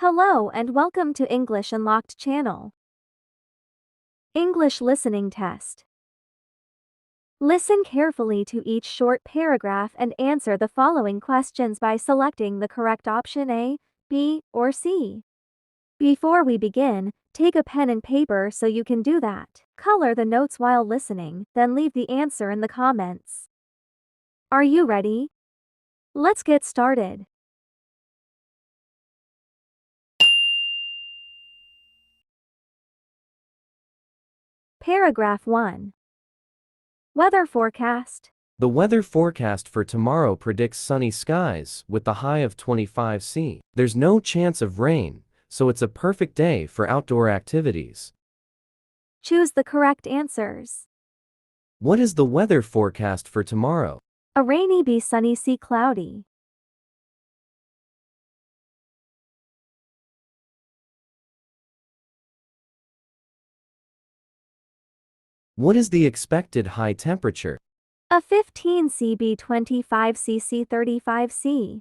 Hello and welcome to English Unlocked channel. English listening test. Listen carefully to each short paragraph and answer the following questions by selecting the correct option A, B, or C. Before we begin, take a pen and paper so you can do that. Color the notes while listening, then leave the answer in the comments. Are you ready? Let's get started. Paragraph 1. Weather forecast. The weather forecast for tomorrow predicts sunny skies with the high of 25 C. There's no chance of rain, so it's a perfect day for outdoor activities. Choose the correct answers. What is the weather forecast for tomorrow? A rainy B, sunny C, cloudy. What is the expected high temperature? A 15 C, B, 25 C, C, 35 C.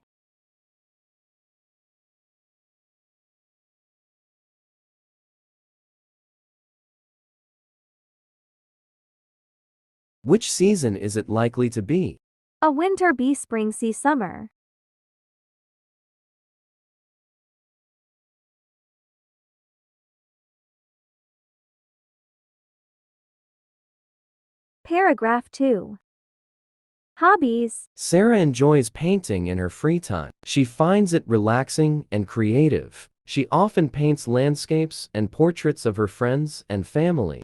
Which season is it likely to be? A winter B, spring C, summer. Paragraph 2. Hobbies. Sarah enjoys painting in her free time. She finds it relaxing and creative. She often paints landscapes and portraits of her friends and family.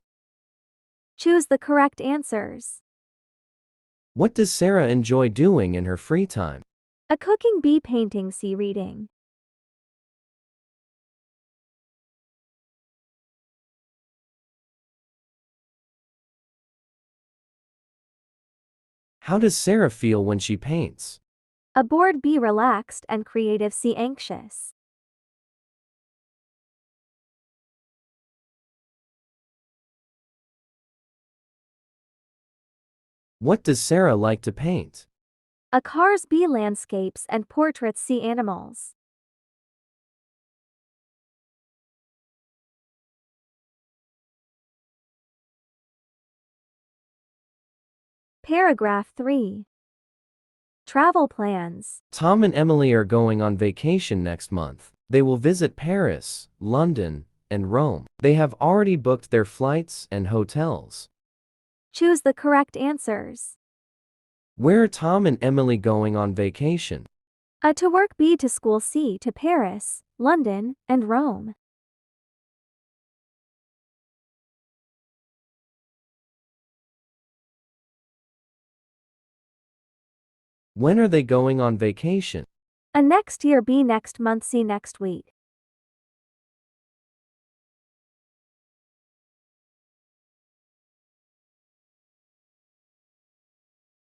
Choose the correct answers. What does Sarah enjoy doing in her free time? A cooking B, painting C, reading. How does Sarah feel when she paints? A bored B, relaxed and creative C, anxious. What does Sarah like to paint? A cars B, landscapes and portraits C, animals. Paragraph 3. Travel plans. Tom and Emily are going on vacation next month. They will visit Paris, London, and Rome. They have already booked their flights and hotels. Choose the correct answers. Where are Tom and Emily going on vacation? A to work B, to school C, to Paris, London, and Rome. When are they going on vacation? A next year B, next month C, next week.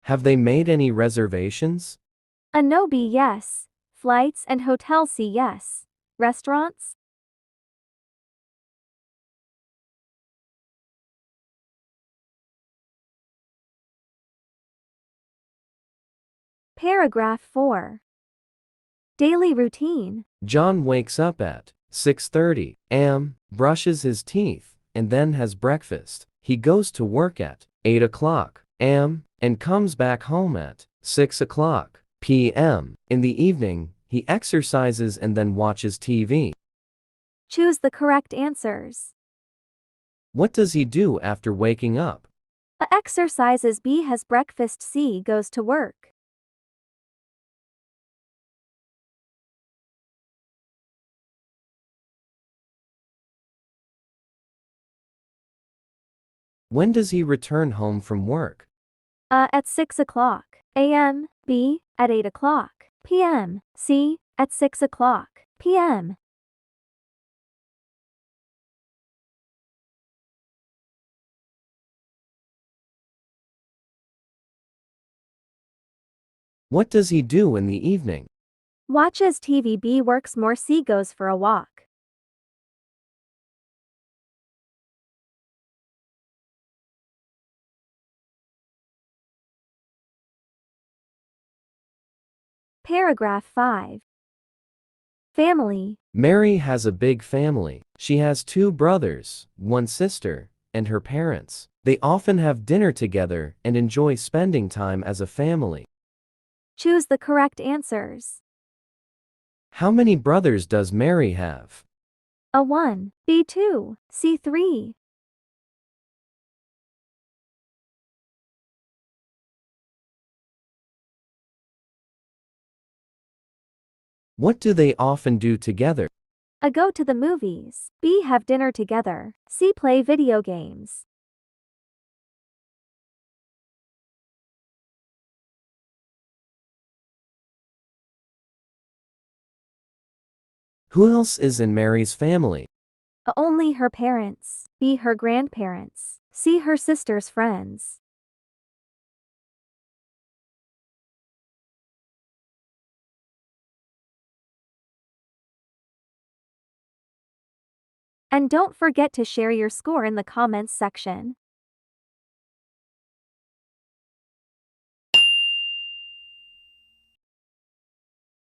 Have they made any reservations? A no B, yes. Flights and hotel C, yes. Restaurants? Paragraph 4. Daily routine. John wakes up at 6:30 am, brushes his teeth, and then has breakfast. He goes to work at 8 o'clock am, and comes back home at 6 o'clock p.m. In the evening, he exercises and then watches TV. Choose the correct answers. What does he do after waking up? A exercises B, has breakfast C, goes to work. When does he return home from work? A, at 6 o'clock a.m. B, at 8 o'clock p.m. C, at 6 o'clock p.m. What does he do in the evening? Watches TV B, works more C, goes for a walk. Paragraph 5. Family. Mary has a big family. She has 2 brothers, 1 sister, and her parents. They often have dinner together and enjoy spending time as a family. Choose the correct answers. How many brothers does Mary have? A1, B2, C3. What do they often do together? A go to the movies, B have dinner together, C play video games. Who else is in Mary's family? A only her parents, B her grandparents, C her sister's friends. And don't forget to share your score in the comments section.